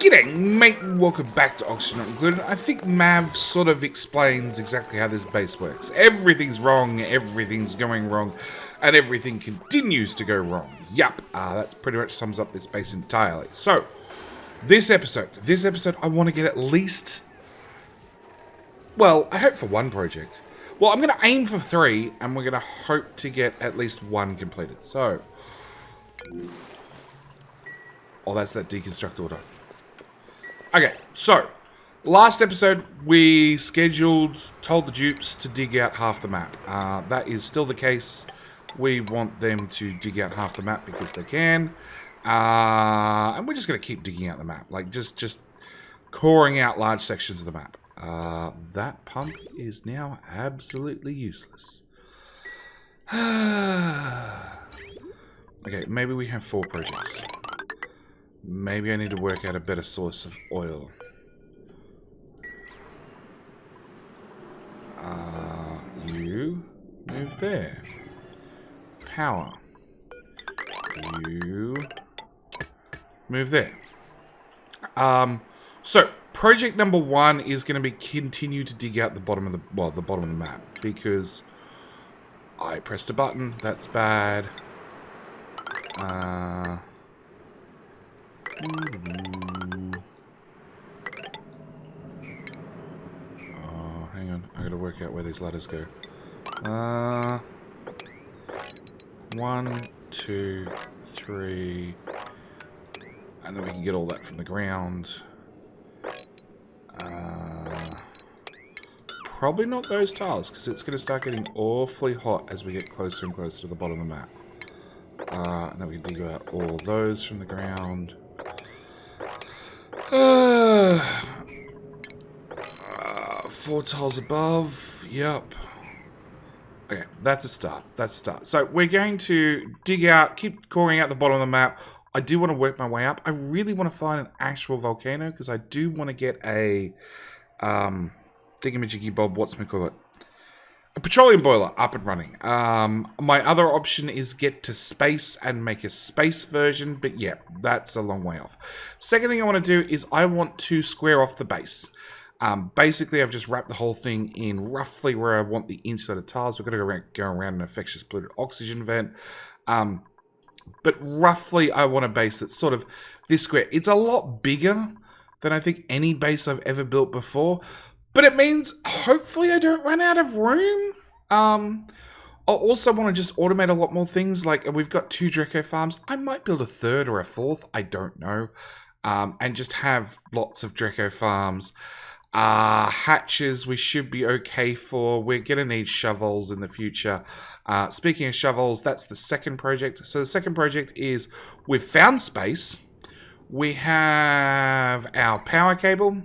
G'day, mate, and welcome back to Oxygen Not Included. I think Mav sort of explains exactly how this base works. Everything's wrong, everything's going wrong, and everything continues to go wrong. Yup, that pretty much sums up this base entirely. So, this episode, I want to get at least, well, I hope for one project. Well, I'm going to aim for 3, and we're going to hope to get at least 1 completed. So, oh, that's that deconstruct order. Okay, so, last episode we told the Dupes to dig out half the map. That is still the case. We want them to dig out half the map because they can. And we're just going to keep digging out the map. Like, just coring out large sections of the map. That pump is now absolutely useless. Okay, maybe we have 4 projects. Maybe I need to work out a better source of oil. You move there. Power. You move there. So project number 1 is going to be continue to dig out the bottom of the bottom of the map because I pressed a button. That's bad. Oh, hang on. I gotta work out where these ladders go. 1, 2, 3. And then we can get all that from the ground. Probably not those tiles, because it's gonna start getting awfully hot as we get closer and closer to the bottom of the map. And then we can dig out all those from the ground. 4 tiles above. Yep. Okay, that's a start. So we're going to dig out, keep coring out the bottom of the map. I do want to work my way up. I really want to find an actual volcano because I do want to get a thingamajiggy bob, a petroleum boiler up and running. My other option is get to space and make a space version, but yeah, that's a long way off. Second thing I want to do is I want to square off the base. Basically, I've just wrapped the whole thing in roughly where I want the inside of tiles. We're going to go around an infectious polluted oxygen vent. But roughly, I want a base that's sort of this square. It's a lot bigger than I think any base I've ever built before. But it means, hopefully, I don't run out of room. I also want to just automate a lot more things. Like, we've got 2 Draco farms. I might build a 3rd or a 4th. I don't know. And just have lots of Draco farms. Hatches we should be okay for. We're going to need shovels in the future. Speaking of shovels, that's the second project. So the second project is we've found space. We have our power cable.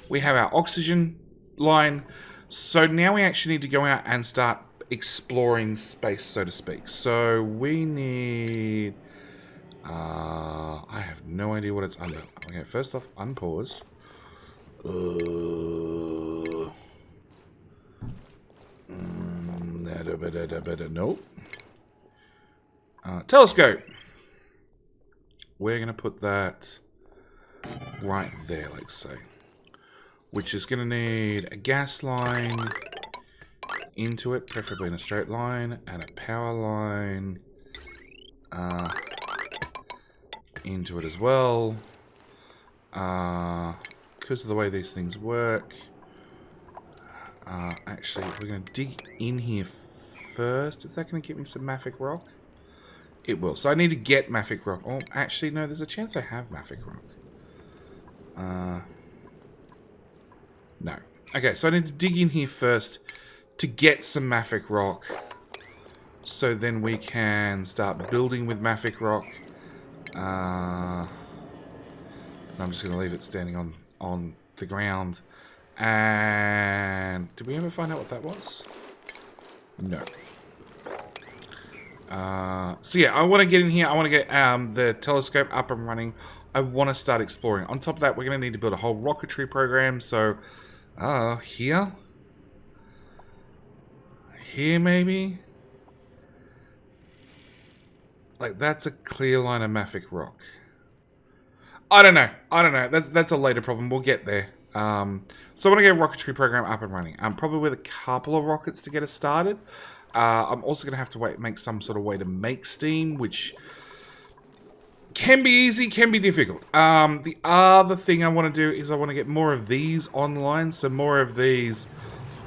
We have our oxygen line. So now we actually need to go out and start exploring space, so to speak. So we need... I have no idea what it's under. Okay, first off, unpause. Nope. Telescope. We're going to put that right there, let's say. Which is going to need a gas line into it, preferably in a straight line, and a power line into it as well. Because of the way these things work. Actually, we're going to dig in here first. Is that going to get me some mafic rock? It will. So I need to get mafic rock. Oh, actually, no, there's a chance I have mafic rock. No. Okay, so I need to dig in here first to get some mafic rock. So then we can start building with mafic rock. I'm just going to leave it standing on the ground. And did we ever find out what that was? No. So yeah, I want to get in here. I want to get the telescope up and running. I want to start exploring. On top of that, we're going to need to build a whole rocketry program. So, here maybe. Like that's a clear line of mafic rock. I don't know. That's a later problem. We'll get there. So I want to get a rocketry program up and running. Probably with a couple of rockets to get us started. I'm also going to have to make some sort of way to make steam, which can be easy, can be difficult. The other thing I want to do is I want to get more of these online. So more of these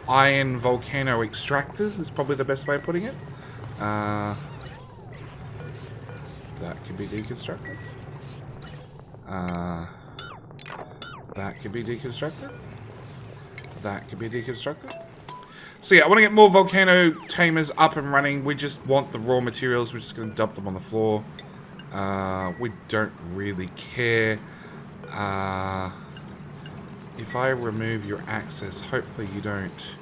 iron volcano extractors is probably the best way of putting it. That can be deconstructed. That can be deconstructed. That can be deconstructed. So yeah, I want to get more volcano tamers up and running. We just want the raw materials. We're just going to dump them on the floor. We don't really care. If I remove your access, hopefully you don't...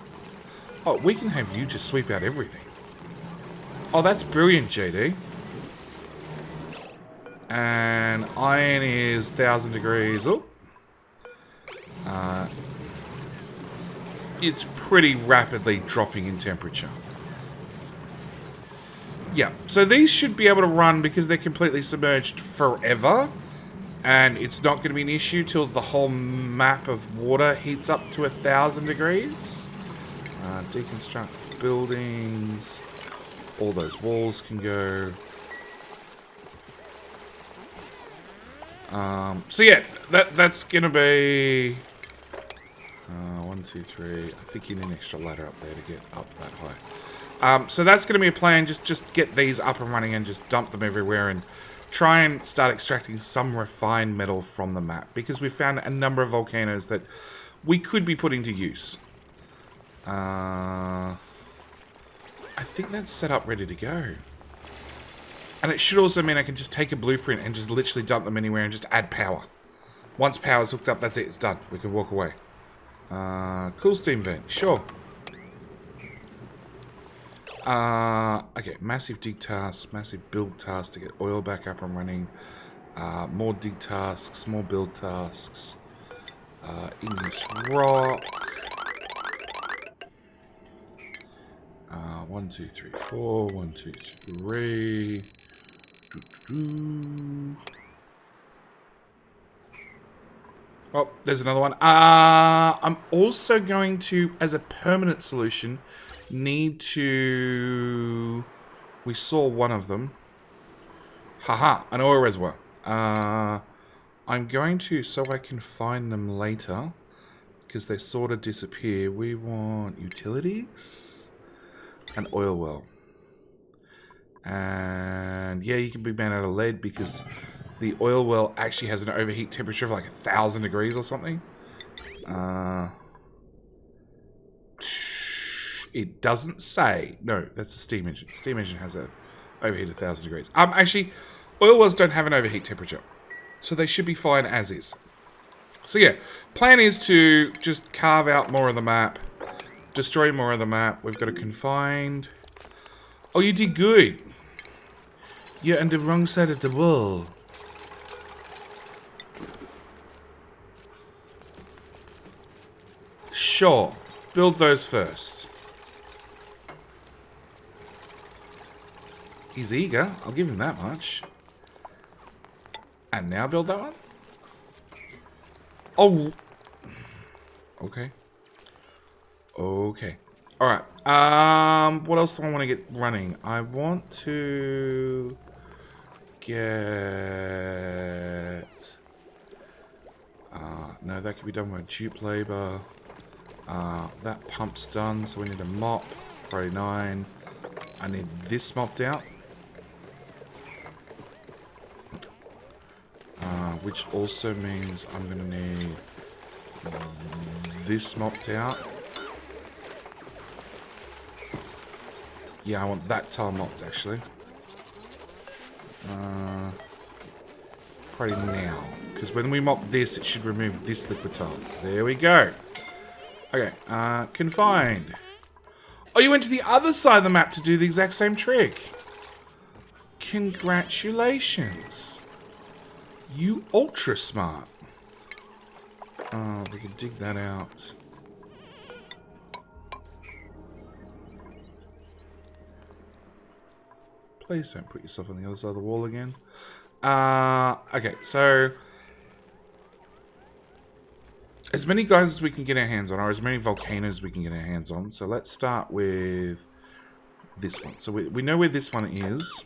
Oh, we can have you just sweep out everything. Oh, that's brilliant, JD. And iron is 1,000 degrees. Oh. It's pretty rapidly dropping in temperature. Yeah, so these should be able to run because they're completely submerged forever. And it's not going to be an issue till the whole map of water heats up to 1,000 degrees. Deconstruct buildings. All those walls can go. So yeah, that's going to be... 1, 2, 3. I think you need an extra ladder up there to get up that high. So that's going to be a plan. Just get these up and running and just dump them everywhere and try and start extracting some refined metal from the map, because we found a number of volcanoes that we could be putting to use. I think that's set up ready to go. And it should also mean I can just take a blueprint and just literally dump them anywhere and just add power. Once power's hooked up, that's it. It's done. We can walk away. Cool steam vent. Sure. Okay, massive dig tasks, massive build tasks to get oil back up and running. More dig tasks, more build tasks. Igneous rock. 1, 2, 3, 4. 1, 2, 3. Oh, there's another one. I'm also going to, as a permanent solution, need to... We saw one of them. Haha, an oil reservoir. I'm going to, so I can find them later, because they sort of disappear. We want utilities, an oil well. And yeah, you can be made out of lead because the oil well actually has an overheat temperature of like 1,000 degrees or something. It doesn't say. No, that's a steam engine. Steam engine has a overheat of 1,000 degrees. Actually, oil wells don't have an overheat temperature, so they should be fine as is. So yeah, plan is to just carve out more of the map, destroy more of the map. We've got a confined. Oh, you did good. You're on the wrong side of the wall. Sure, build those first. He's eager, I'll give him that much. And now build that one? Oh. Okay. Okay. Alright. What else do I want to get running? I want to get... no, that could be done with dupe labor. That pump's done, so we need a mop. Pro 9. I need this mopped out. Which also means I'm going to need this mopped out. Yeah, I want that tile mopped, actually. Probably now. Because when we mop this, it should remove this liquid tile. There we go. Okay, confined. Oh, you went to the other side of the map to do the exact same trick. Congratulations. You ultra smart. Oh, we can dig that out. Please don't put yourself on the other side of the wall again. Okay, so as many guys as we can get our hands on, or as many volcanoes we can get our hands on. So let's start with this one. So we know where this one is.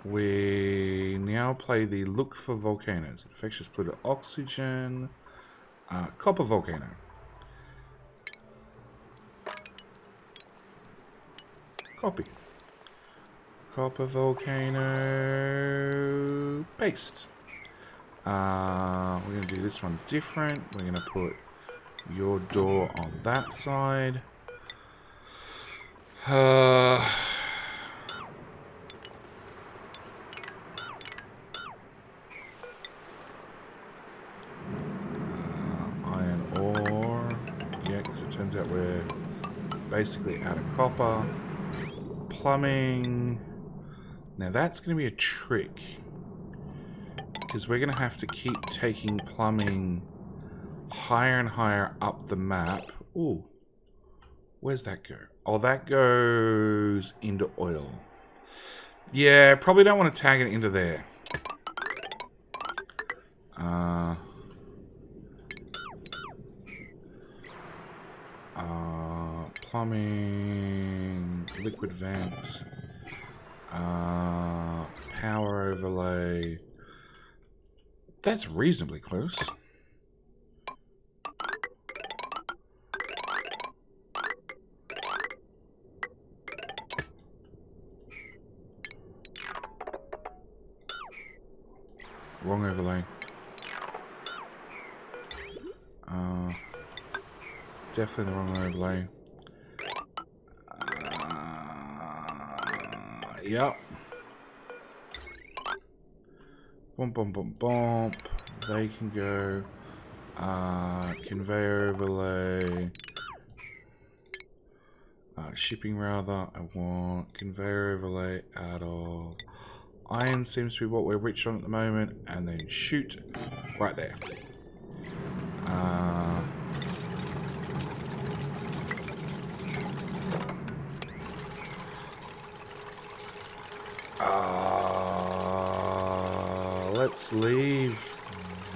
We now play the look for volcanoes. Infectious polluted oxygen. Copper volcano. Copy. Copper volcano. Paste. We're going to do this one different. We're going to put your door on that side. Iron ore. Yeah, because it turns out we're basically out of copper. Plumbing. Now that's going to be a trick. Because we're going to have to keep taking plumbing higher and higher up the map. Ooh. Where's that go? Oh, that goes into oil. Yeah, probably don't want to tag it into there. Plumbing, liquid vent, power overlay. That's reasonably close. Wrong overlay. Definitely the wrong overlay. Yep. Bump, bump, bump, bump. They can go. Conveyor overlay. Shipping rather. I want conveyor overlay out of iron seems to be what we're rich on at the moment. And then shoot right there. Let's leave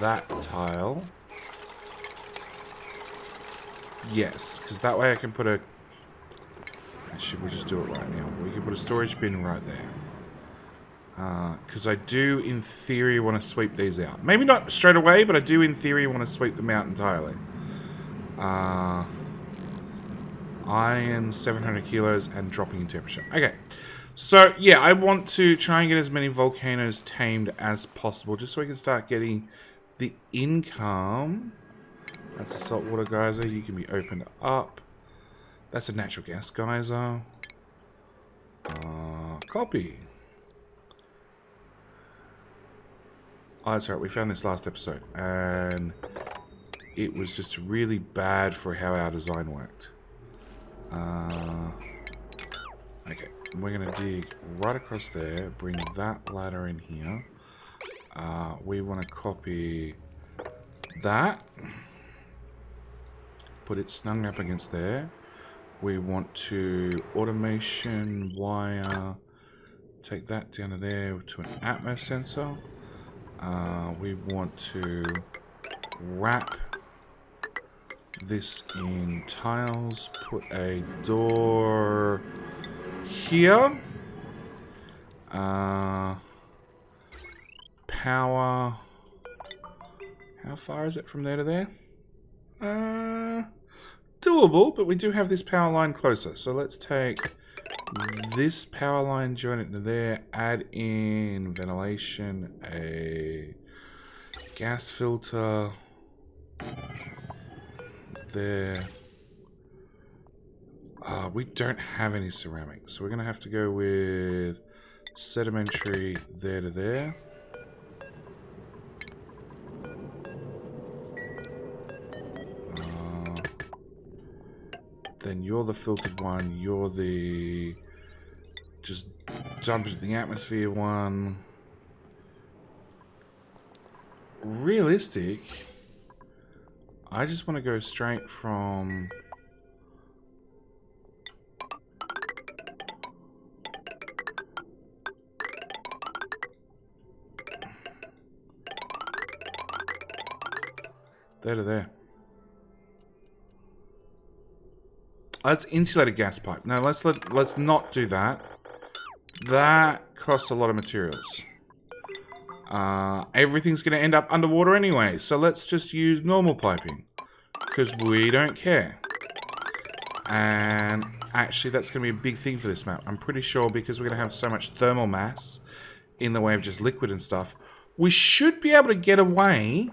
that tile. Yes, because that way I can put a... Actually, we'll just do it right now. We can put a storage bin right there. Because I do, in theory, want to sweep these out. Maybe not straight away, but I do, in theory, want to sweep them out entirely. Iron, 700 kilos, and dropping in temperature. Okay. So, yeah, I want to try and get as many volcanoes tamed as possible, just so we can start getting the income. That's a saltwater geyser. You can be opened up. That's a natural gas geyser. Copy. Oh, that's right. We found this last episode, and it was just really bad for how our design worked. Okay. We're going to dig right across there, bring that ladder in here. We want to copy that. Put it snug up against there. We want to automation wire. Take that down to there to an Atmos sensor. We want to wrap this in tiles. Put a door... here. Power. How far is it from there to there? Doable, but we do have this power line closer. So let's take this power line, join it to there, add in ventilation, a gas filter there. We don't have any ceramics, so we're going to have to go with sedimentary there to there. Then you're the filtered one, you're the just dump it in the atmosphere one. Realistic, I just want to go straight from... there to there. Let's insulate a gas pipe. No, let's not do that. That costs a lot of materials. Everything's going to end up underwater anyway, so let's just use normal piping. Because we don't care. And actually, that's going to be a big thing for this map. I'm pretty sure because we're going to have so much thermal mass in the way of just liquid and stuff, we should be able to get away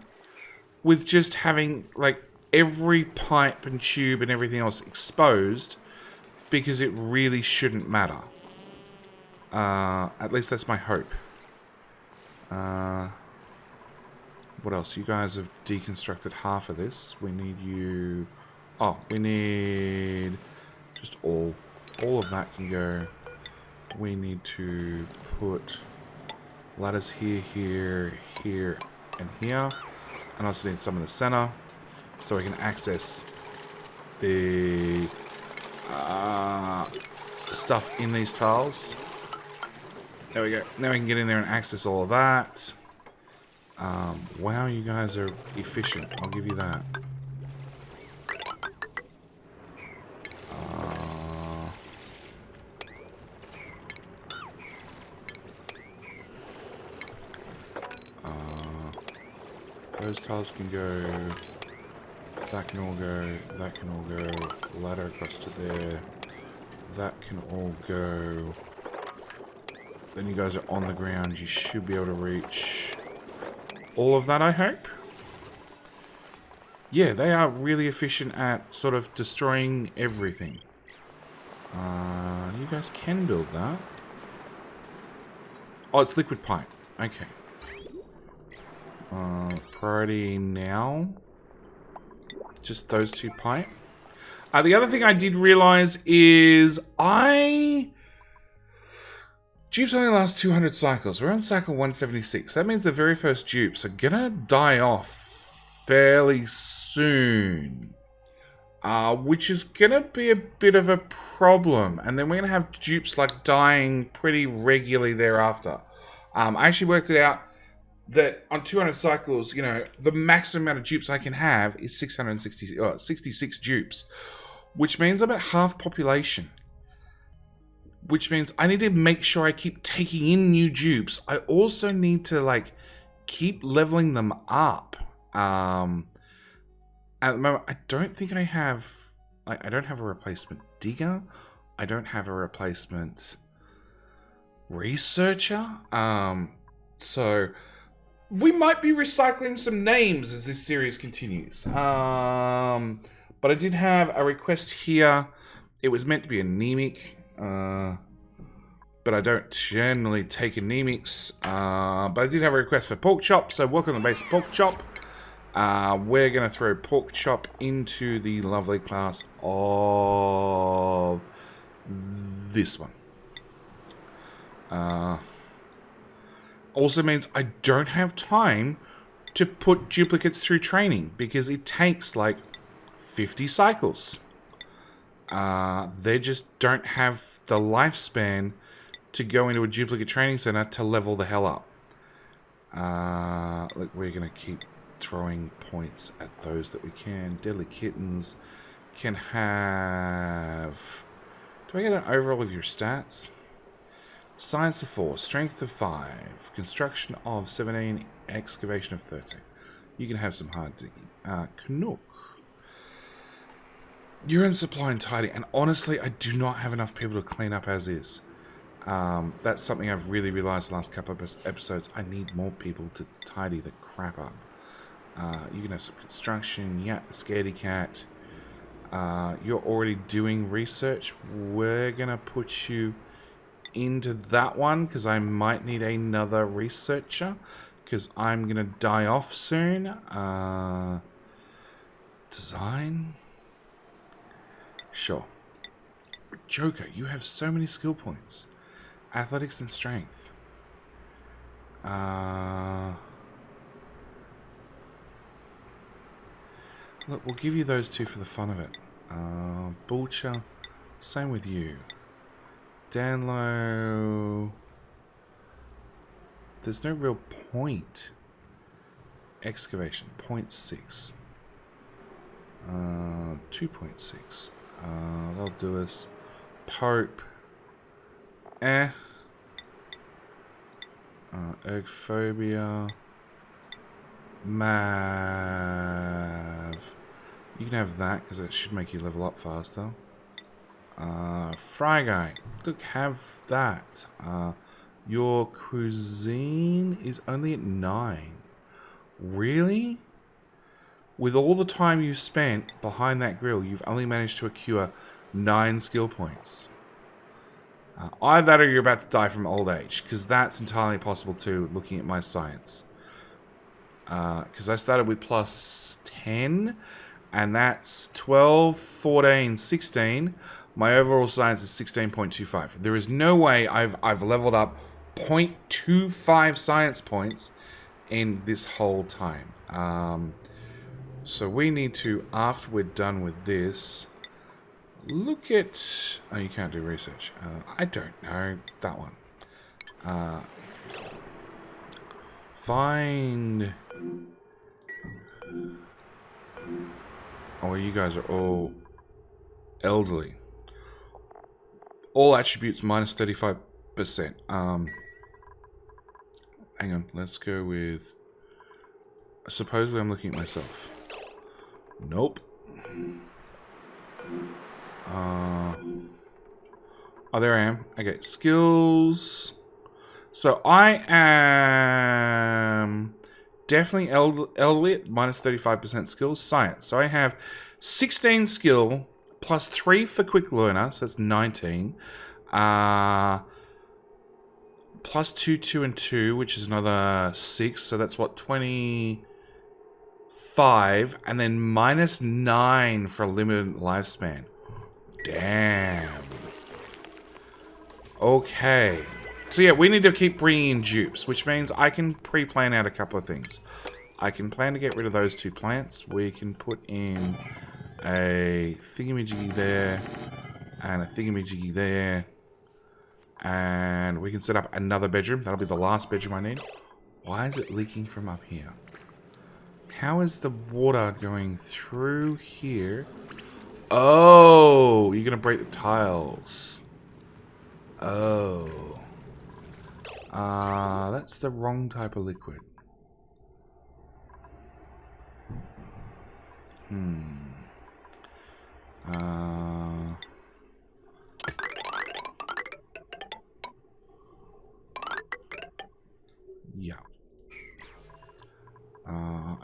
with just having, like, every pipe and tube and everything else exposed, because it really shouldn't matter. At least that's my hope. What else? You guys have deconstructed half of this. We need you... Oh, we need... Just all of that can go. We need to put ladders here, here, here, and here. And I also need some in the center, so we can access the stuff in these tiles. There we go. Now we can get in there and access all of that. Wow, you guys are efficient. I'll give you that. Those tiles can go. That can all go. That can all go. Ladder across to there. That can all go. Then you guys are on the ground. You should be able to reach all of that, I hope. Yeah, they are really efficient at sort of destroying everything. You guys can build that. Oh, it's liquid pipe. Okay. Priority now. Just those two pipe. The other thing I did realize is dupes only last 200 cycles. We're on cycle 176. That means the very first dupes are gonna die off fairly soon. Which is gonna be a bit of a problem. And then we're gonna have dupes like dying pretty regularly thereafter. I actually worked it out that on 200 cycles, you know, the maximum amount of dupes I can have is 66 dupes. Which means I'm at half population. Which means I need to make sure I keep taking in new dupes. I also need to, like, keep leveling them up. At the moment, I don't think I have... I don't have a replacement digger. I don't have a replacement researcher. So we might be recycling some names as this series continues. But I did have a request here. It was meant to be anemic. But I don't generally take anemics. But I did have a request for pork chop, so work on the base pork chop. We're going to throw pork chop into the lovely class of this one. Also means I don't have time to put duplicates through training because it takes like 50 cycles. They just don't have the lifespan to go into a duplicate training center to level the hell up. Look, we're going to keep throwing points at those that we can. Deadly kittens can have... Do I get an overall of your stats? Science of 4, strength of 5, construction of 17, excavation of 13. You can have some hard digging. Canuck. Urine supply and tidy. And honestly, I do not have enough people to clean up as is. That's something I've really realized the last couple of episodes. I need more people to tidy the crap up. You can have some construction. Yeah, the scaredy cat. You're already doing research. We're going to put you into that one because I might need another researcher because I'm going to die off soon. Design. Sure. Joker, you have so many skill points. Athletics and strength. Look, we'll give you those two for the fun of it. Butcher, same with you. Danlow. There's no real point. Excavation, 0.6. 2.6. They'll do us. Pope. Ergophobia. Mav. You can have that because it should make you level up faster. Fry guy. Look, have that. Your cuisine is only at 9. Really? With all the time you spent behind that grill, you've only managed to accrue 9 skill points. Either that or you're about to die from old age, because that's entirely possible too, looking at my science. Because I started with plus 10, and that's 12, 14, 16. My overall science is 16.25. There is no way I've leveled up 0.25 science points in this whole time. So we need to, after we're done with this, look at... Oh, you can't do research. I don't know. That one. Find... Oh, you guys are all elderly. All attributes minus 35%. Hang on. Let's go with... Supposedly I'm looking at myself. Nope. Oh, there I am. Okay, skills. So I am definitely elderly, minus 35% skills. Science. So I have 16 skill plus 3 for quick learner, so that's 19. Plus 2, 2, and 2, which is another 6. So that's what, 25, and then minus 9 for a limited lifespan. Damn. Okay. So yeah, we need to keep bringing in dupes, which means I can pre-plan out a couple of things. I can plan to get rid of those 2 plants. We can put in a thingamajiggy there, and a thingamajiggy there. And we can set up another bedroom. That'll be the last bedroom I need. Why is it leaking from up here? How is the water going through here? Oh, you're gonna break the tiles. Oh. That's the wrong type of liquid. Yeah.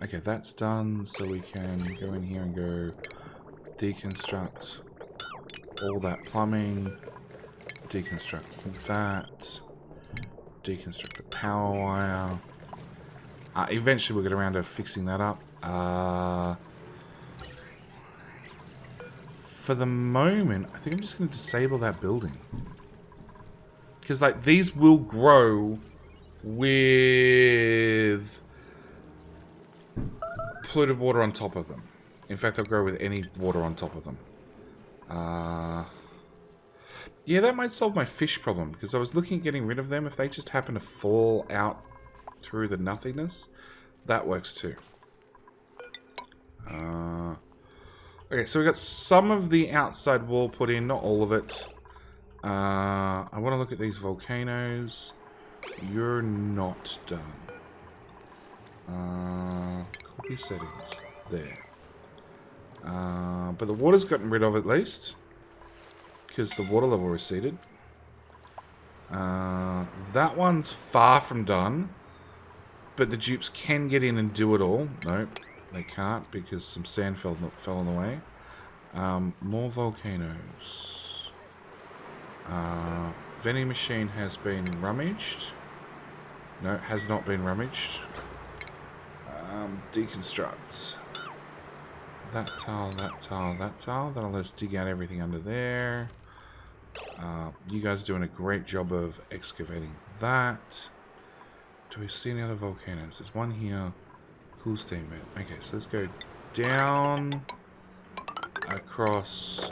Okay, that's done, so we can go in here and go deconstruct all that plumbing, deconstruct that, deconstruct the power wire. Eventually we'll get around to fixing that up. For the moment, I think I'm just going to disable that building. Because, like, these will grow with polluted water on top of them. In fact, they'll grow with any water on top of them. Yeah, that might solve my fish problem, because I was looking at getting rid of them. If they just happen to fall out through the nothingness, that works too. Okay, so we got some of the outside wall put in, not all of it. I want to look at these volcanoes. You're not done. Copy settings. There. But the water's gotten rid of at least, because the water level receded. That one's far from done, but the dupes can get in and do it all. Nope, they can't because some sand fell on the way. More volcanoes. Vending machine has been rummaged. No, it has not been rummaged. Deconstruct. That tile, that tile, that tile. That'll let us dig out everything under there. You guys are doing a great job of excavating that. Do we see any other volcanoes? There's one here. Cool steam vent. Okay, so let's go down, across,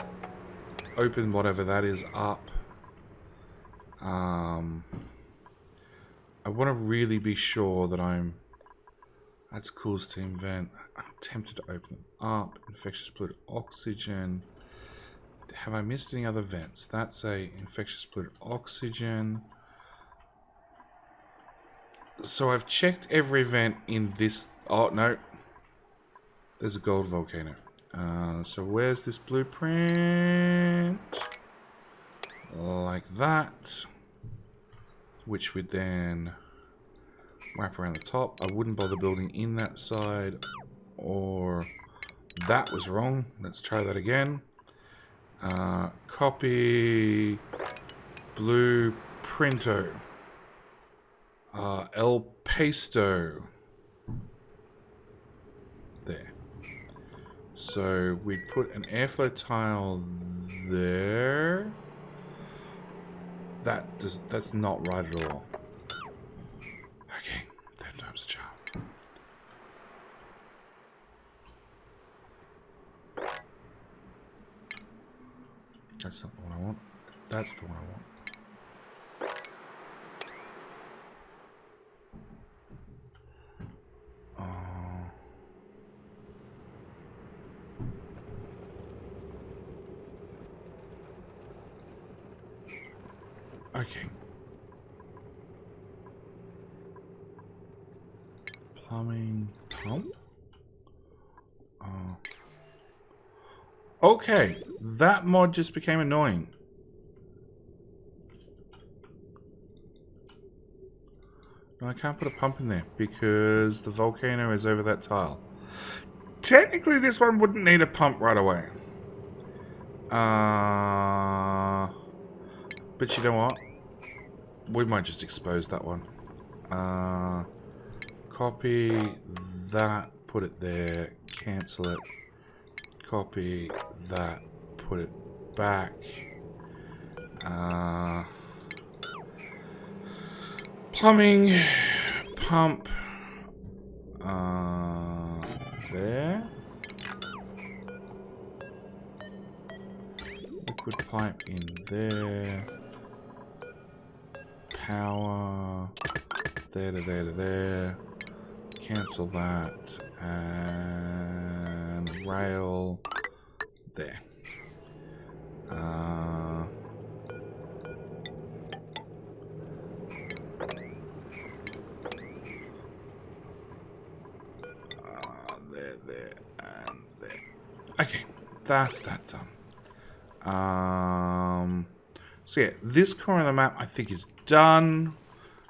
open whatever that is up. I want to really be sure that I'm... That's cool steam vent. I'm tempted to open them up. Infectious polluted oxygen. have I missed any other vents? That's a infectious polluted oxygen. So I've checked every vent in this. Oh no, there's a gold volcano. So where's this blueprint? Like that, which would then wrap around the top. I wouldn't bother building in that side, or that was wrong. Let's try that again. Copy blueprinto. El Pasto. There. So we'd put an airflow tile there. That's not right at all. Okay, 10 times charm. That's not the one I want. That's the one I want. Okay. Plumbing pump. Okay, that mod just became annoying. No, I can't put a pump in there because the volcano is over that tile. Technically, this one wouldn't need a pump right away. But you know what? We might just expose that one. Copy that, put it there, cancel it. Copy that, put it back. Plumbing, pump, there. Liquid pipe in there. Power, there to there to there. Cancel that, and rail there. There, and there. Okay, that's that done. So yeah, this corner of the map I think is done.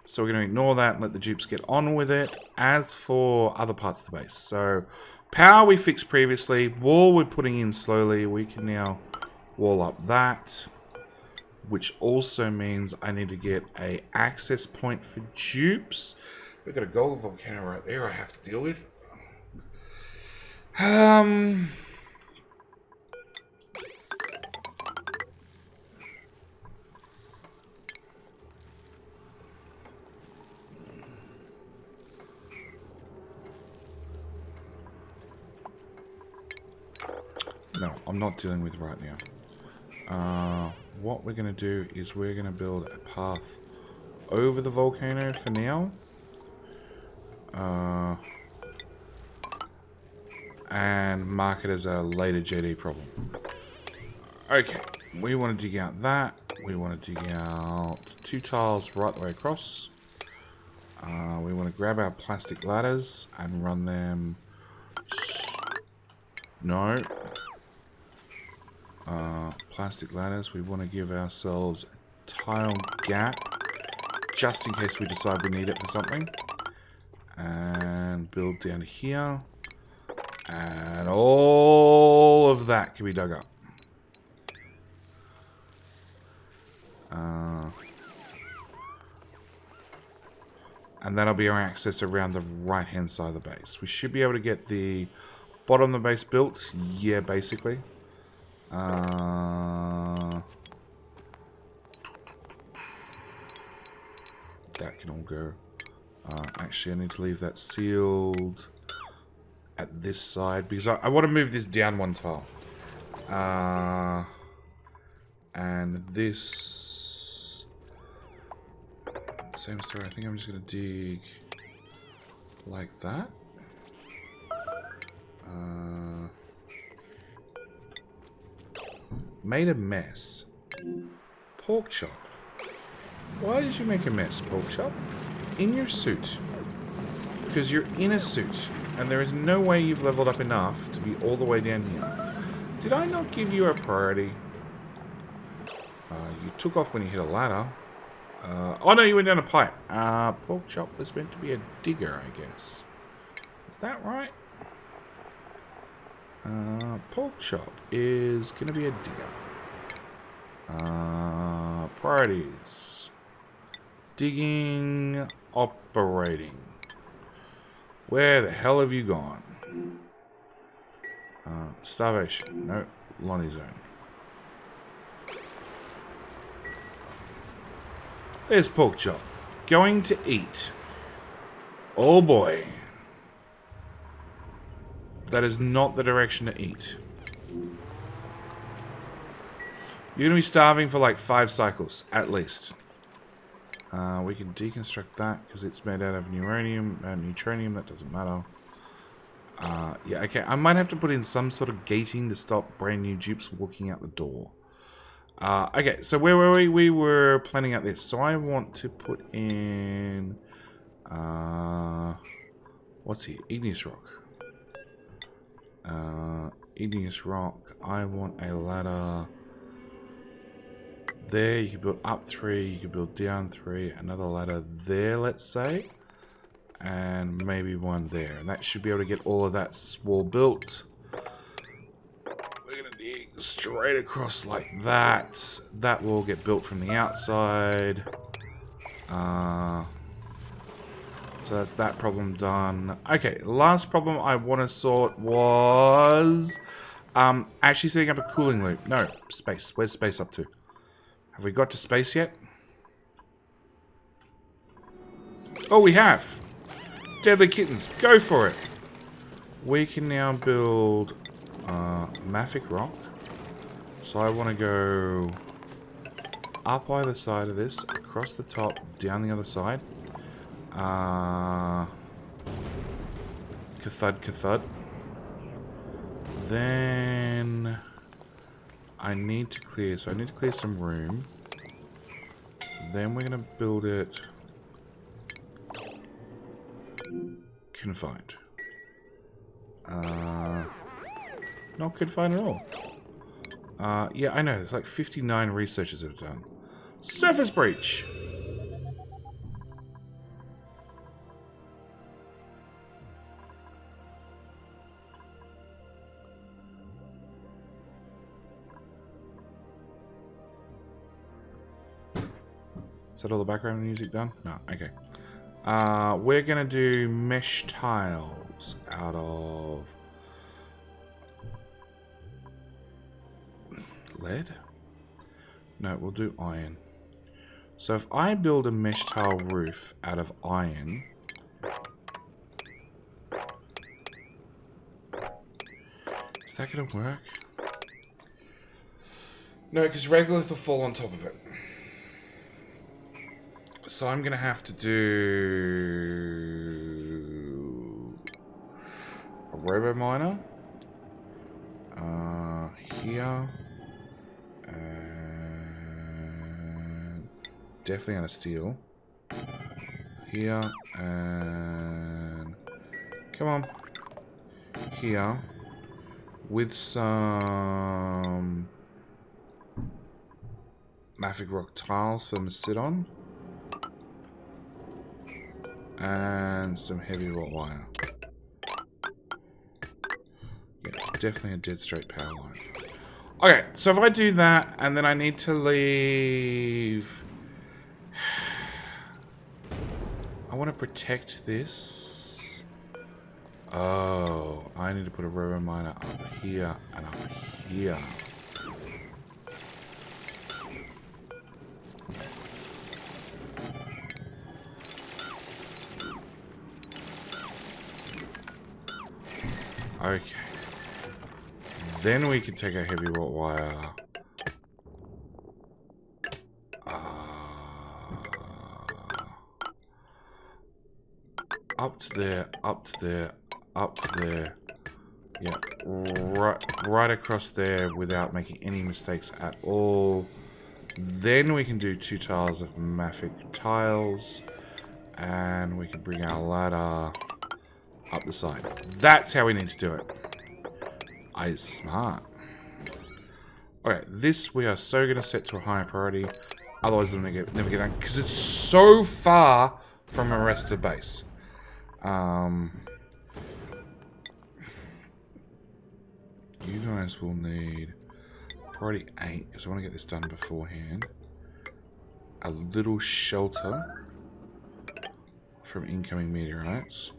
So we're going to ignore that and let the dupes get on with it. As for other parts of the base, so power we fixed previously, wall we're putting in slowly. We can now wall up that, which also means I need to get a access point for dupes. We've got a gold volcano right there I have to deal with. No, I'm not dealing with right now. What we're going to do is we're going to build a path over the volcano for now. And mark it as a later JD problem. Okay, we want to dig out that. We want to dig out 2 tiles right the way across. We want to grab our plastic ladders and run them. No. Plastic ladders. We want to give ourselves a tile gap just in case we decide we need it for something. And build down here. And all of that can be dug up. And that'll be our access around the right hand side of the base. We should be able to get the bottom of the base built. Yeah, basically. That can all go. Actually, I need to leave that sealed at this side because I want to move this down 1 tile. And this same story. I think I'm just gonna dig like that. made a mess. Pork chop. Why did you make a mess, pork chop? In your suit. Because you're in a suit. And there is no way you've leveled up enough to be all the way down here. Did I not give you a priority? You took off when you hit a ladder. Oh no, you went down a pipe. Pork chop was meant to be a digger, I guess. Is that right? Pork chop is going to be a digger. Priorities. Digging, operating. Where the hell have you gone? Starvation. No, Lonnie zone. There's pork chop. Going to eat. Oh boy. That is not the direction to eat. You're going to be starving for like 5 cycles, at least. We can deconstruct that because it's made out of neutronium. That doesn't matter. Yeah, okay. I might have to put in some sort of gating to stop brand new dupes walking out the door. Okay, so where were we? We were planning out this. So I want to put in... what's here? Igneous rock. Igneous rock. I want a ladder... There, you can build up 3, you can build down 3, another ladder there, let's say. And maybe one there. And that should be able to get all of that wall built. We're going to dig straight across like that. That will get built from the outside. So that's that problem done. Okay, last problem I want to sort was... actually setting up a cooling loop. No, space. Where's space up to? Have we got to space yet? Oh, we have. Deadly kittens, go for it. We can now build mafic rock. So I want to go up either side of this, across the top, down the other side. Cathud. Then... I need to clear, so I need to clear some room. Then we're going to build it confined. Not confined at all. Yeah, I know, there's like 59 researchers have done. Surface breach! Is that all the background music done? No, okay. We're gonna do mesh tiles out of lead? No, we'll do iron. So if I build a mesh tile roof out of iron, is that gonna work? No, because regolith will fall on top of it. So I'm going to have to do a robo miner here, and definitely on a steel here, and come on here with some mafic rock tiles for them to sit on. And some heavy wrought wire. Yeah, definitely a dead straight power line. Okay, so if I do that, and then I need to leave... I want to protect this. Oh, I need to put a robo miner up here and up here. Okay. Then we can take our heavy wrought wire. Up to there, up to there, up to there, Yeah, right across there without making any mistakes at all. Then we can do 2 tiles of mafic tiles. And we can bring our ladder up the side. That's how we need to do it. Smart. Okay, this we are so going to set to a higher priority. Otherwise, it'll never get done. Because it's so far from the rest of the base. You guys will need priority 8. Because I want to get this done beforehand. A little shelter from incoming meteorites.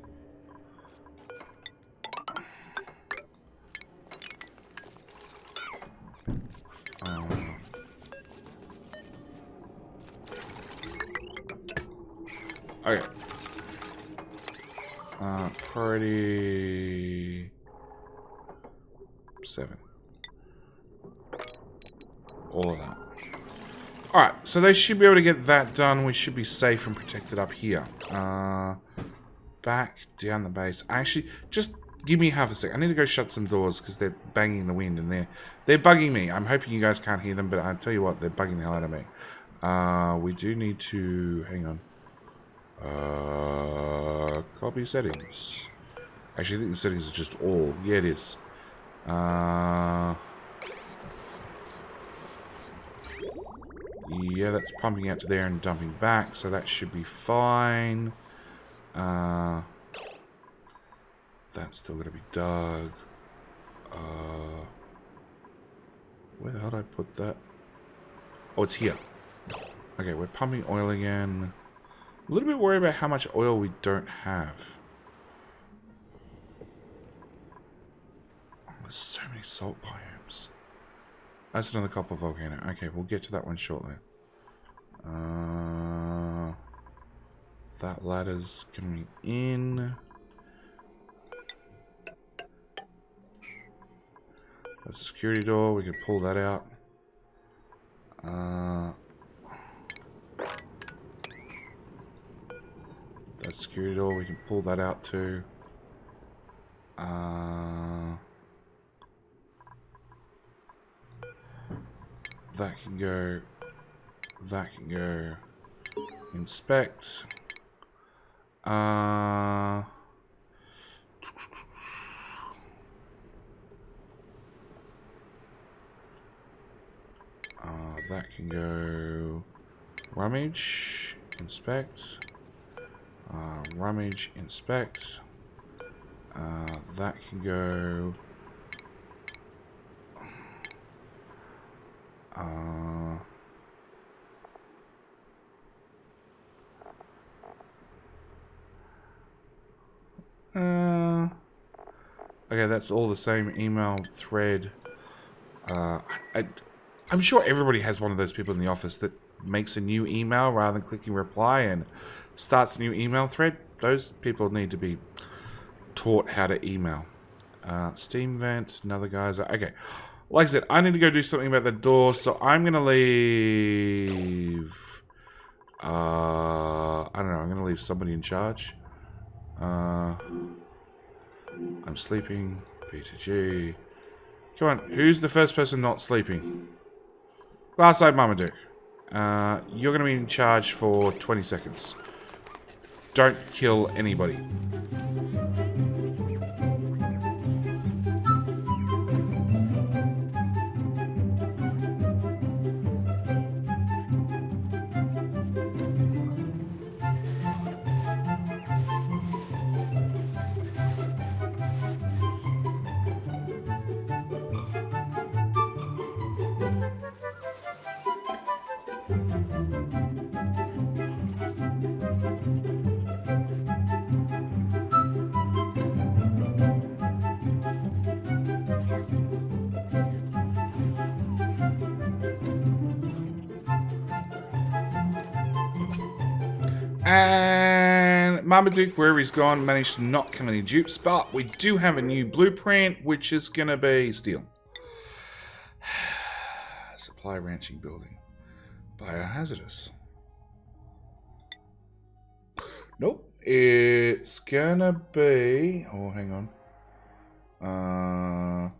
Okay. Priority 7. All of that. Alright, so they should be able to get that done. We should be safe and protected up here. Back down the base. Actually, just give me half a sec. I need to go shut some doors because they're banging the wind and they're bugging me. I'm hoping you guys can't hear them, but I'll tell you what, they're bugging the hell out of me. We do need to... Hang on. Copy settings. Actually, I think the settings are just all. Yeah, it is. Yeah, that's pumping out to there and dumping back, so that should be fine. That's still going to be dug. Where the hell did I put that? Oh, it's here. Okay, we're pumping oil again. A little bit worried about how much oil we don't have. Oh, there's so many salt biomes. That's another copper volcano. Okay, we'll get to that one shortly. That ladder's coming in. That's a security door. We can pull that out. That security door. We can pull that out too. That can go. That can go. Inspect. That can go. Rummage. Inspect. Rummage. Inspect. That can go. Okay, that's all the same email thread. I'm sure everybody has one of those people in the office that makes a new email rather than clicking reply and starts a new email thread. Those people need to be taught how to email. Steam vent, another guy's... Okay. Like I said, I need to go do something about the door, so I'm going to leave... I don't know, I'm going to leave somebody in charge. I'm sleeping. B2G. Come on, who's the first person not sleeping? Glass-eyed Marmaduke. You're going to be in charge for 20 seconds. Don't kill anybody. And Marmaduke, wherever he's gone, managed to not kill any dupes, but we do have a new blueprint, which is going to be steel. Supply ranching building. Biohazardous. Nope. It's going to be... Oh, hang on. Really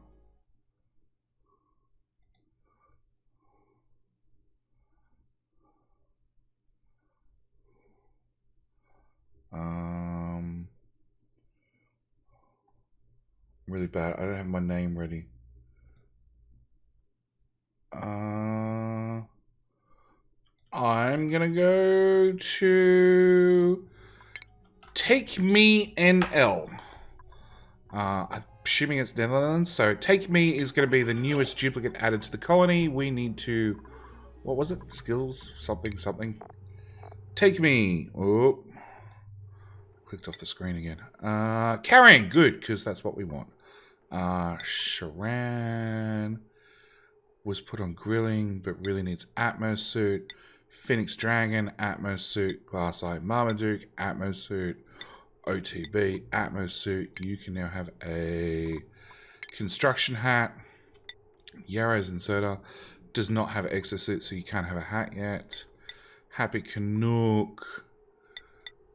bad. I don't have my name ready. I'm gonna go to Take Me NL. I'm assuming it's Netherlands. So Take Me is going to be the newest duplicate added to the colony. We need to... What was it? Skills? Something, something. Take Me. Oh. Clicked off the screen again. Carrying. Good, because that's what we want. Sharan was put on grilling, but really needs Atmos suit. Phoenix Dragon, Atmos suit. Glass Eye Marmaduke, Atmos suit. OTB, Atmos suit. You can now have a construction hat. Yarrow's inserter does not have exosuit, so you can't have a hat yet. Happy Canuck.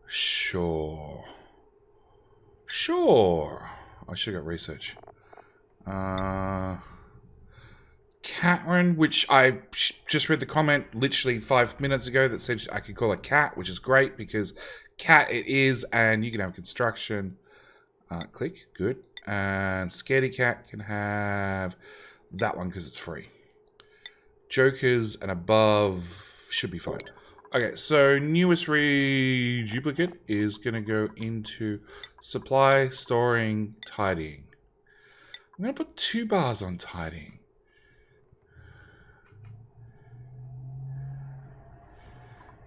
Sure. Sure. I should have got research. Catrin, which I just read the comment literally 5 minutes ago that said I could call it cat, which is great because cat it is, and you can have construction. Click, good. And Scaredy Cat can have that one because it's free. Jokers and above should be fine. Okay, so newest duplicate is going to go into supply, storing, tidying. I'm going to put 2 bars on tidying.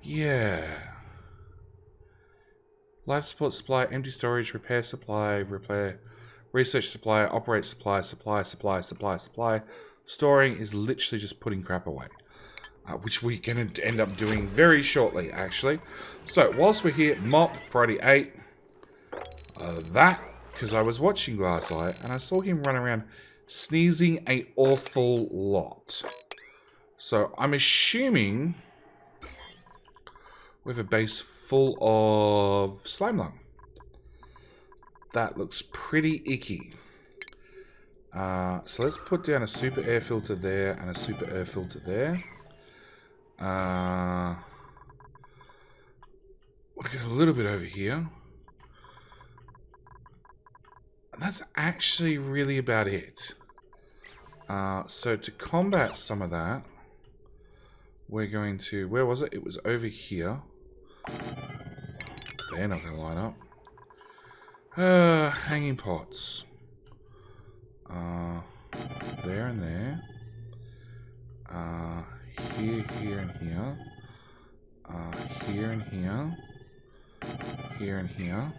Yeah. Life support supply, empty storage, repair supply, research supply, operate supply, supply. Storing is literally just putting crap away. Which we're going to end up doing very shortly, actually. So, whilst we're here, mop, priority 8. That, because I was watching Glass Eye, and I saw him run around sneezing an awful lot. So, I'm assuming we have a base full of slime lung. That looks pretty icky. So let's put down a super air filter there and a super air filter there. We'll get a little bit over here. And that's actually really about it. So to combat some of that, we're going to... Where was it? It was over here. They're not going to line up. Hanging pots. There and there. Here, here, and here. Here and here. Here and here.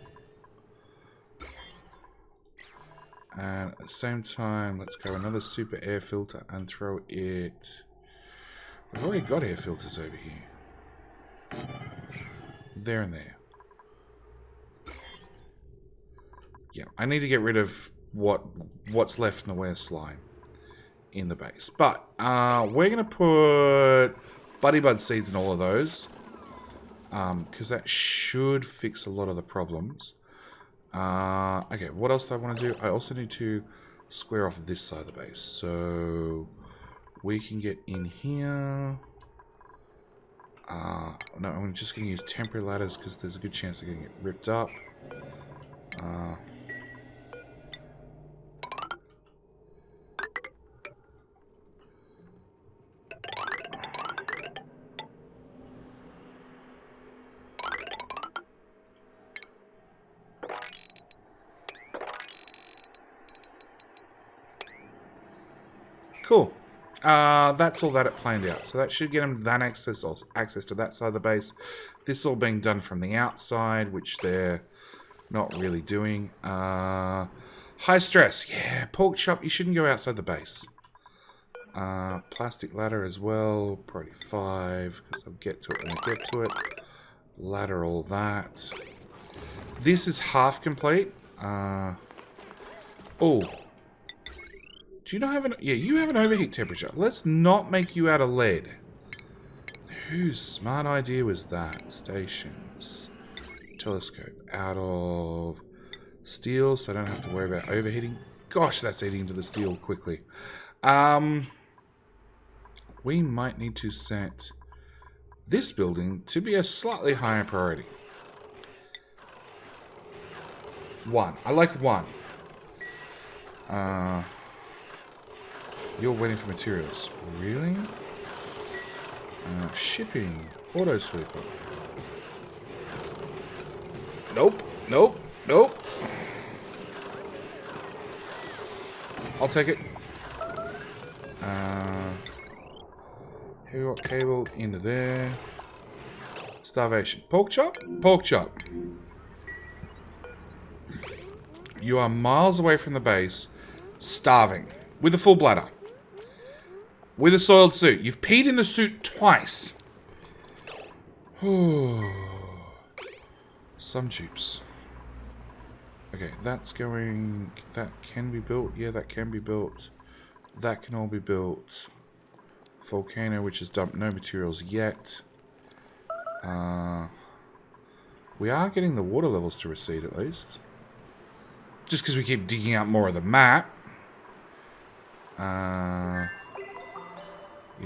And at the same time, let's go another super air filter and throw it... We've already got air filters over here. There and there. Yeah, I need to get rid of what's left in the way of slime in the base. But we're going to put Buddy Bud seeds in all of those. Because that should fix a lot of the problems. Okay, what else do I want to do? I also need to square off this side of the base. So we can get in here. No, I'm just going to use temporary ladders because there's a good chance they're going to get ripped up. Cool. That's all that it planned out. So that should get them that access to that side of the base. This all being done from the outside, which they're not really doing. High stress. Yeah, pork chop. You shouldn't go outside the base. Plastic ladder as well. Priority 5, because I'll get to it when I get to it. Ladder all that. This is half complete. Oh. Do you not have an... Yeah, you have an overheat temperature. Let's not make you out of lead. Whose smart idea was that? Stations. Telescope. Out of steel, so I don't have to worry about overheating. gosh, that's eating into the steel quickly. We might need to set this building to be a slightly higher priority. 1. I like 1. You're waiting for materials. Really? Shipping. Auto sweeper. Nope. Nope. Nope. I'll take it. Heavy rock cable into there. Starvation. Pork chop? Pork chop. You are miles away from the base, starving, with a full bladder. With a soiled suit. You've peed in the suit twice. Some dupes. Okay, that's going... That can be built. Yeah, that can be built. That can all be built. Volcano, which has dumped no materials yet. We are getting the water levels to recede at least. Just because we keep digging out more of the map. Yeah,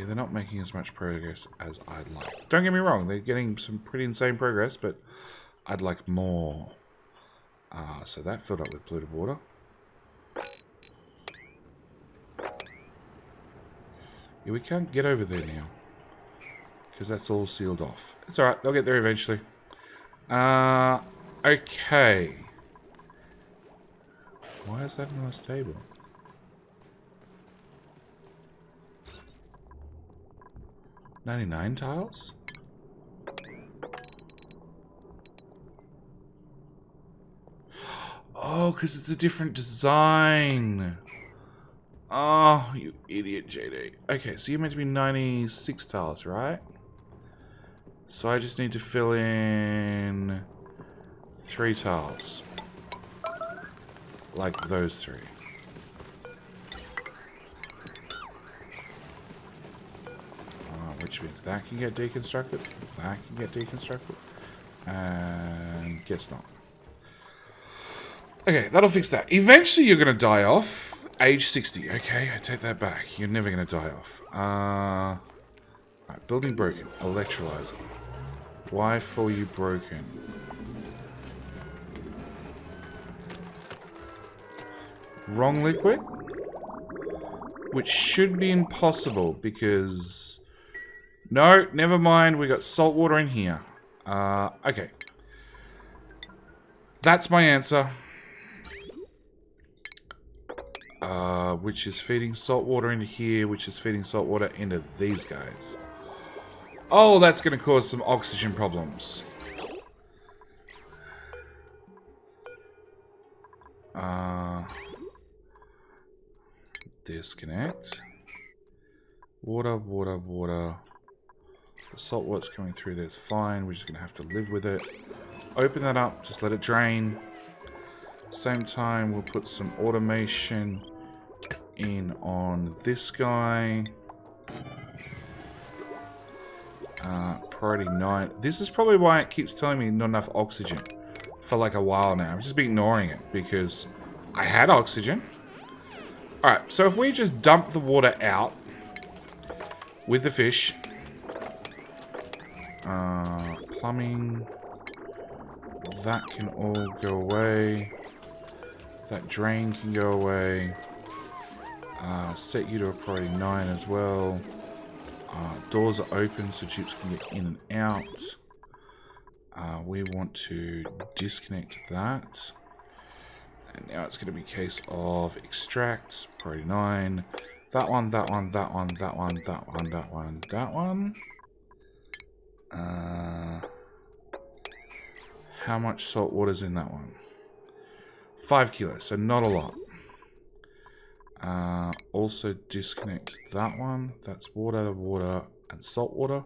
they're not making as much progress as I'd like. Don't get me wrong, they're getting some pretty insane progress, but I'd like more. So that filled up with polluted water. Yeah, we can't get over there now. Because that's all sealed off. It's alright, they'll get there eventually. Okay. Why is that on this table? $99 tiles? Oh, because it's a different design. Oh, you idiot, JD. Okay, so you're meant to be 96 tiles, right? So I just need to fill in 3 tiles. Like those 3. Which means that can get deconstructed. That can get deconstructed. And guess not. Okay, that'll fix that. Eventually you're going to die off. Age 60. Okay, I take that back. You're never going to die off. Right, building broken. Electrolyzer. Why for you broken? Wrong liquid? Which should be impossible because... No, never mind. We got salt water in here. Okay. That's my answer. Which is feeding salt water into here, which is feeding salt water into these guys. Oh, that's going to cause some oxygen problems. Disconnect. Water, water, water. The salt water's coming through there. It's fine. We're just going to have to live with it. Open that up. Just let it drain. Same time, we'll put some automation in on this guy. Priority 9. This is probably why it keeps telling me not enough oxygen for like a while now. I've just been ignoring it because I had oxygen. Alright, so if we just dump the water out with the fish. Plumbing. That can all go away. That drain can go away. Set you to a priority 9 as well. Doors are open so dupes can get in and out. We want to disconnect that. And now it's going to be a case of extract, priority 9. That one, that one, that one, that one, that one, that one, that one. How much salt water's in that one? 5 kilos, so not a lot. Also disconnect that one. That's water, water, and salt water.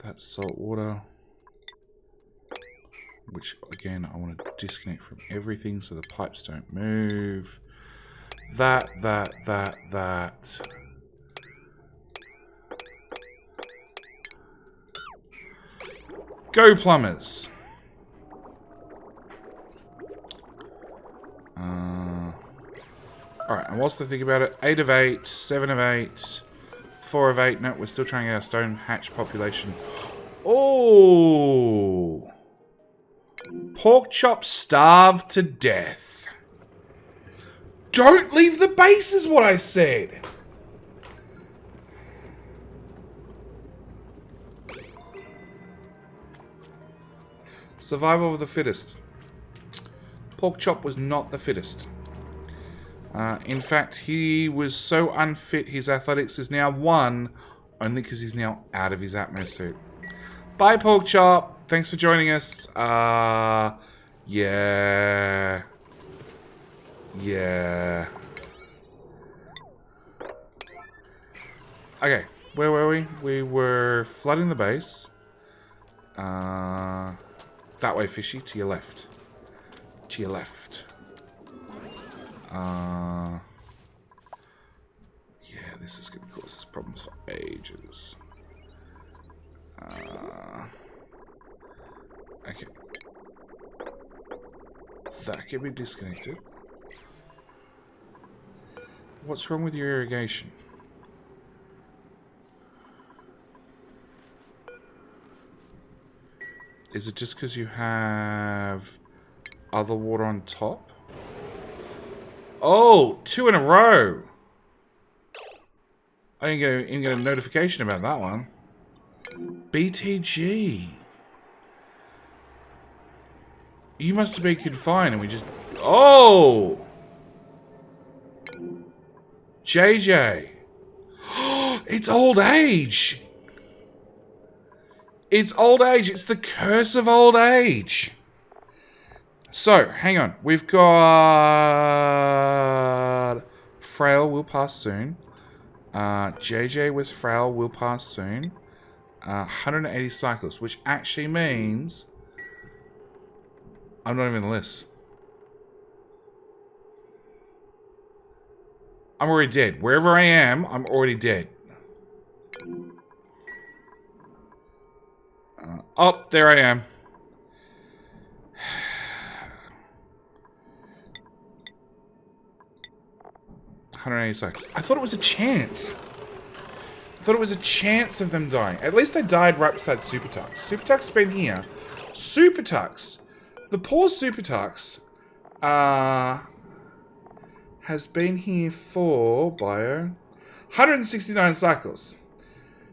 That's salt water. Which, again, I want to disconnect from everything so the pipes don't move. That. Go plumbers. Alright, and whilst I think about it, 8 of 8, 7 of 8, 4 of 8. No, we're still trying to get our stone hatch population. Oh! Pork chop starved to death. Don't leave the base is what I said. Survival of the fittest. Pork chop was not the fittest. In fact, he was so unfit, his athletics is now 1, only because he's now out of his Atmo suit. Bye, Pork Chop. Thanks for joining us. Yeah. Yeah. Okay, where were we? We were flooding the base. That way, Fishy, to your left. To your left. Yeah, this is going to cause us problems for ages. Okay. That can be disconnected. What's wrong with your irrigation? Is it just because you have other water on top? Oh, 2 in a row. I didn't even get a notification about that one. BTG. You must have been confined and we just... Oh! JJ. It's old age. It's old age. It's the curse of old age. So, hang on. We've got... Frail will pass soon. JJ was frail will pass soon. 180 cycles, which actually means... I'm not even in the list. I'm already dead. Wherever I am, I'm already dead. Oh, there I am. $180 cycles. I thought it was a chance. I thought it was a chance of them dying. At least they died right beside Super Tux. Super Tux has been here. Super Tux. The poor Super Tux has been here for, bio, 169 cycles.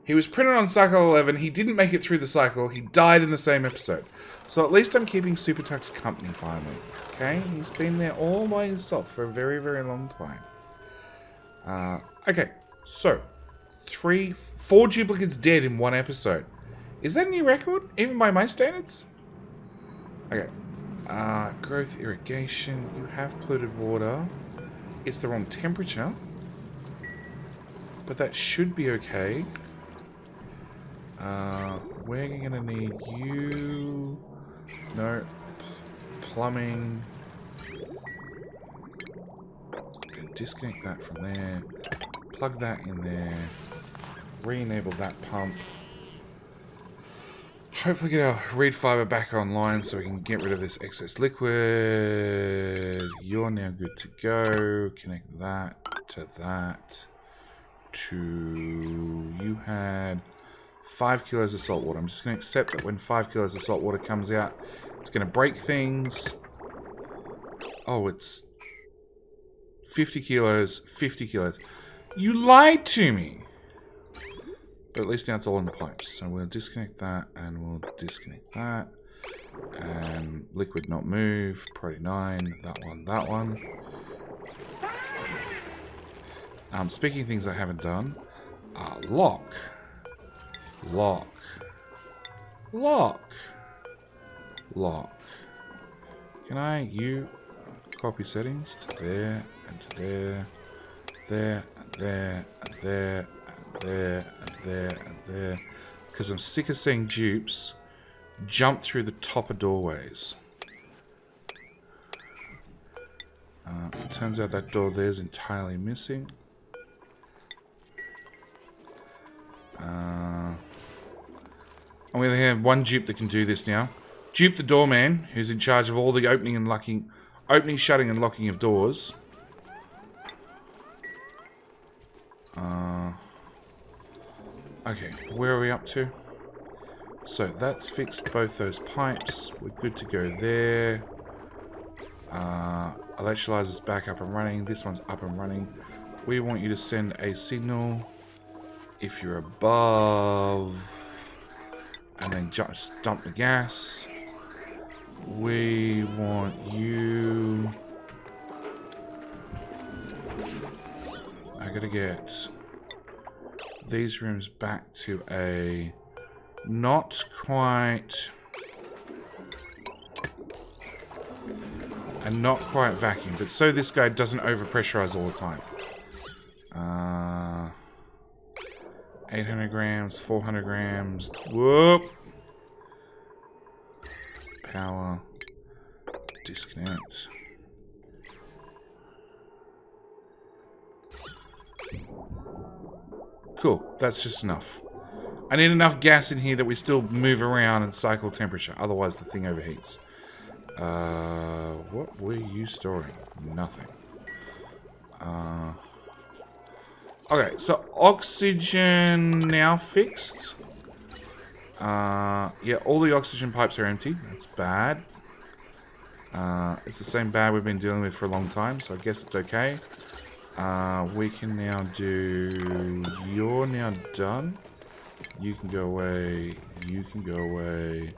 He was printed on cycle 11. He didn't make it through the cycle. He died in the same episode. So at least I'm keeping Super Tux company finally. Okay? He's been there all by himself for a very, very long time. Okay. So, 4 duplicates dead in 1 episode. Is that a new record? Even by my standards? Okay. Growth, irrigation. You have polluted water. It's the wrong temperature. But that should be okay. We're gonna need you. No. Plumbing. Disconnect that from there. Plug that in there. Re-enable that pump. Hopefully get our reed fiber back online so we can get rid of this excess liquid. You're now good to go. Connect that to that. You had 5 kilos of salt water. I'm just going to accept that when 5 kilos of salt water comes out, it's going to break things. Oh, it's 50 kilos, 50 kilos. You lied to me. But at least now it's all in the pipes. So we'll disconnect that and we'll disconnect that. And liquid not move, priority 9, that one. Speaking of things I haven't done, lock. Can you copy settings to there and to there, there and there and there and there and there and there, because I'm sick of seeing dupes jump through the top of doorways. It turns out that door there is entirely missing. And we have one dupe that can do this now. Dupe the doorman, who's in charge of all the opening, shutting, and locking of doors. Okay, where are we up to? So that's fixed both those pipes. We're good to go there. Electrolyzer's back up and running. This one's up and running. We want you to send a signal if you're above, and then just dump the gas. We want you... I gotta get these rooms back to a not quite vacuum, but so this guy doesn't overpressurize all the time. 800 grams, 400 grams. Whoop. Power. Disconnect. Cool, that's just enough. I need enough gas in here that we still move around and cycle temperature, otherwise the thing overheats. What were you storing? Nothing. Okay, so oxygen now fixed. Yeah, all the oxygen pipes are empty. That's bad. It's the same bad we've been dealing with for a long time, so I guess it's okay. We can now do... You're now done. You can go away. You can go away.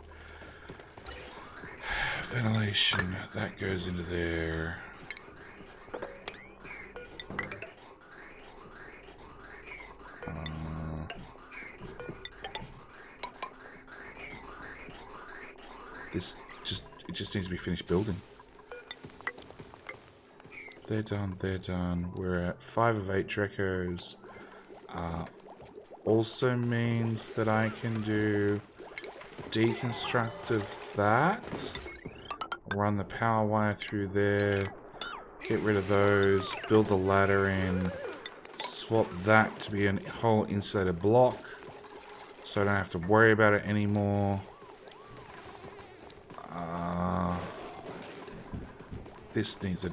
Ventilation. That goes into there. It just needs to be finished building. They're done, they're done. We're at 5 of 8 Drecos. Also means that I can do deconstruct of that. Run the power wire through there. Get rid of those. Build the ladder in. Swap that to be a whole insulated block. So I don't have to worry about it anymore. This needs a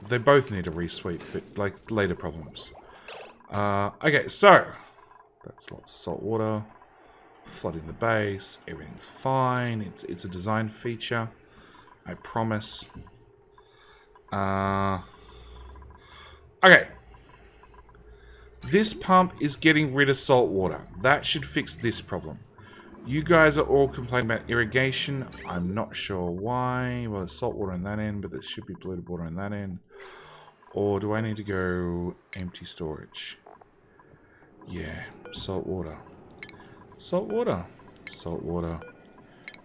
they both need a resweep, but like later problems. Okay, so that's lots of salt water, flooding the base. Everything's fine. It's a design feature, I promise. Okay, this pump is getting rid of salt water. That should fix this problem. You guys are all complaining about irrigation. I'm not sure why. Well, there's salt water on that end, but there should be polluted water on that end. Or do I need to go empty storage? Yeah, salt water. Salt water. Salt water.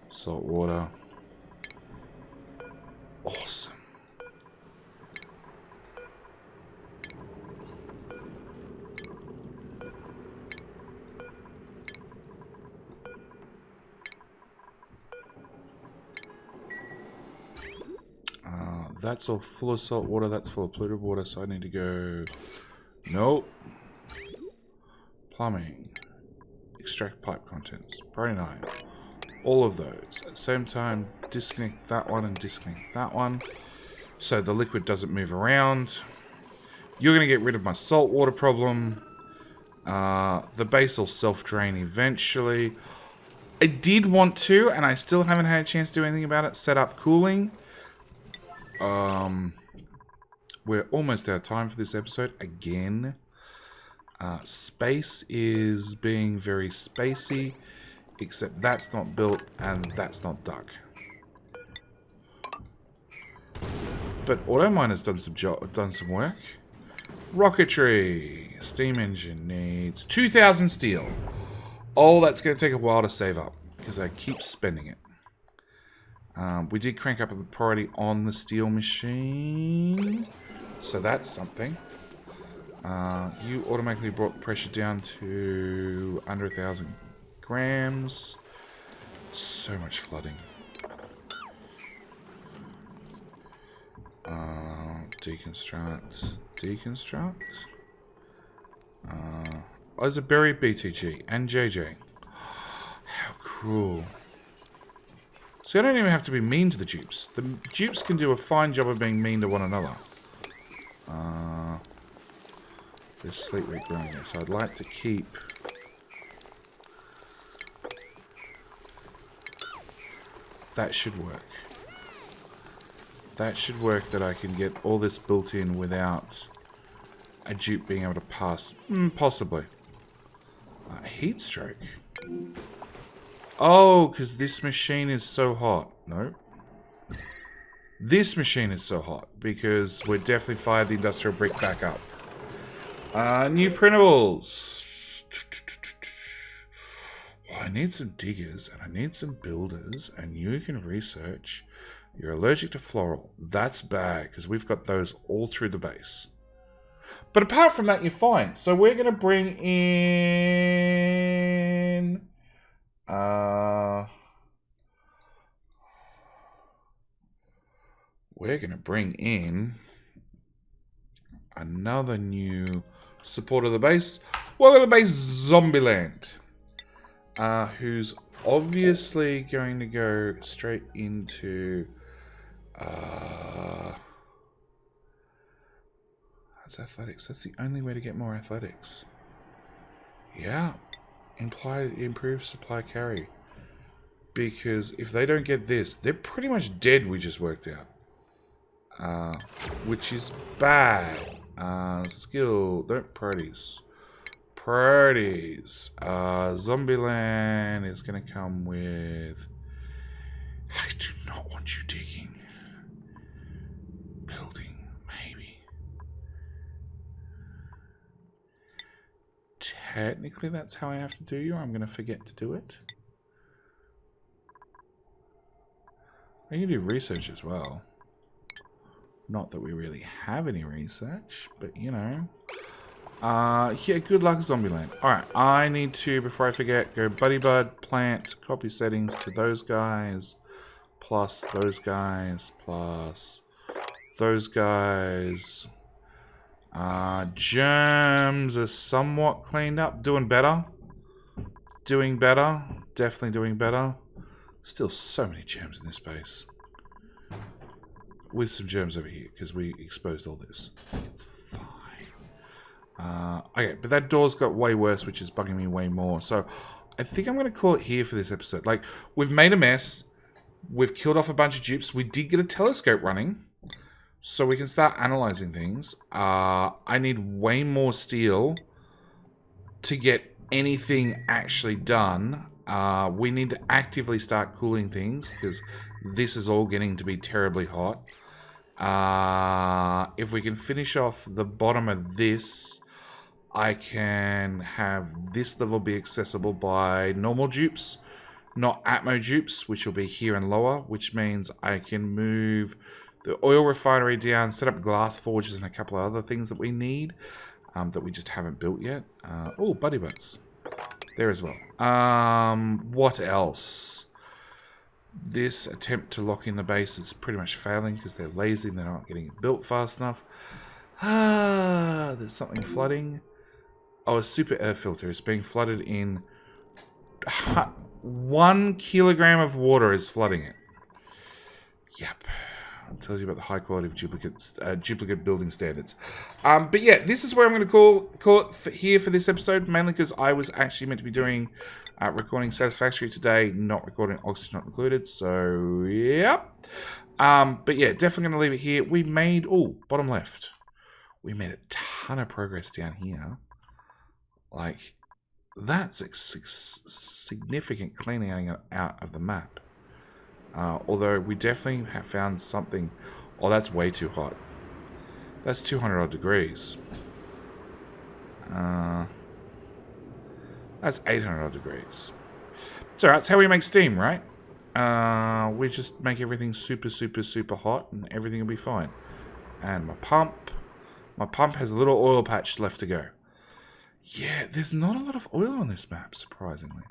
Salt water. Awesome. That's all full of salt water, that's full of polluted water, so I need to go... Nope. Plumbing. Extract pipe contents. Priority 9. All of those. At the same time, disconnect that one and disconnect that one. So the liquid doesn't move around. You're going to get rid of my salt water problem. The base will self-drain eventually. I did want to, and I still haven't had a chance to do anything about it, set up cooling. We're almost out of time for this episode again. Space is being very spacey, except that's not built and that's not dug. But Automine has done some work. Rocketry. Steam engine needs 2,000 steel. Oh, that's going to take a while to save up because I keep spending it. We did crank up the priority on the steel machine, so that's something. You automatically brought pressure down to under 1,000 grams. So much flooding. Deconstruct. Deconstruct. Oh, there's a buried BTG and JJ. How cool. Cool. See, I don't even have to be mean to the dupes. The dupes can do a fine job of being mean to one another. There's sleep wheat growing there, so I'd like to keep... That should work. That should work, that I can get all this built in without a dupe being able to pass. Possibly. Heat stroke. Oh, because this machine is so hot. No. This machine is so hot because we're definitely fired the industrial brick back up. New printables. I need some diggers and I need some builders, and you can research. You're allergic to floral. That's bad because we've got those all through the base. But apart from that, you're fine. So we're going to bring in... we're going to bring in another new support of the base. Welcome to base Zombieland. Who's obviously going to go straight into... that's athletics. That's the only way to get more athletics. Yeah. Improve supply carry. Because if they don't get this, they're pretty much dead, we just worked out. Which is bad. Skill. Don't priorities. Priorities. Zombieland is going to come with... I do not want you digging. Building, maybe. Technically, that's how I have to do you. I'm going to forget to do it. I can do research as well. Not that we really have any research, but you know. Yeah, good luck, Zombieland. Alright, I need to, before I forget, go Buddy Bud, plant, copy settings to those guys, plus those guys, plus those guys. Germs are somewhat cleaned up. Doing better. Doing better. Definitely doing better. Still so many germs in this base. With some germs over here, because we exposed all this. It's fine. Okay, but that door's got way worse, which is bugging me way more. So, I think I'm going to call it here for this episode. Like, we've made a mess. We've killed off a bunch of dupes. We did get a telescope running. So we can start analyzing things. I need way more steel to get anything actually done. We need to actively start cooling things because this is all getting to be terribly hot. If we can finish off the bottom of this, I can have this level be accessible by normal dupes, not Atmo dupes, which will be here and lower, which means I can move the oil refinery down, set up glass forges and a couple of other things that we need that we just haven't built yet. Oh, buddy butts. There as well. What else? This attempt to lock in the base is pretty much failing because they're lazy and they're not getting it built fast enough. There's something flooding. Oh, a super air filter is being flooded in. 1 kilogram of water is flooding it. Yep. It tells you about the high quality of duplicate building standards. But yeah, this is where I'm going to call it here for this episode, mainly because I was actually meant to be doing recording Satisfactory today, not recording Oxygen Not Included, so yeah. But yeah, definitely going to leave it here. We made, bottom left. We made a ton of progress down here. Like, that's a significant cleaning out of the map. Although we definitely have found something. Oh, that's way too hot. That's 200 odd degrees. That's 800 odd degrees. It's alright, that's how we make steam, right? We just make everything super, super, super hot and everything will be fine. And my pump has a little oil patch left to go. Yeah, there's not a lot of oil on this map, surprisingly.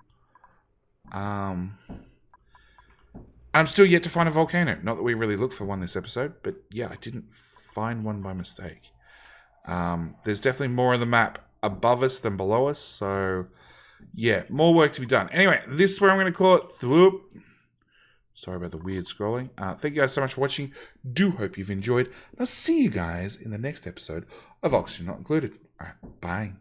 I'm still yet to find a volcano. Not that we really looked for one this episode, but yeah, I didn't find one by mistake. There's definitely more of the map above us than below us, so yeah, more work to be done. Anyway, this is where I'm going to call it. Thwoop. Sorry about the weird scrolling. Thank you guys so much for watching. Do hope you've enjoyed. And I'll see you guys in the next episode of Oxygen Not Included. All right, bye.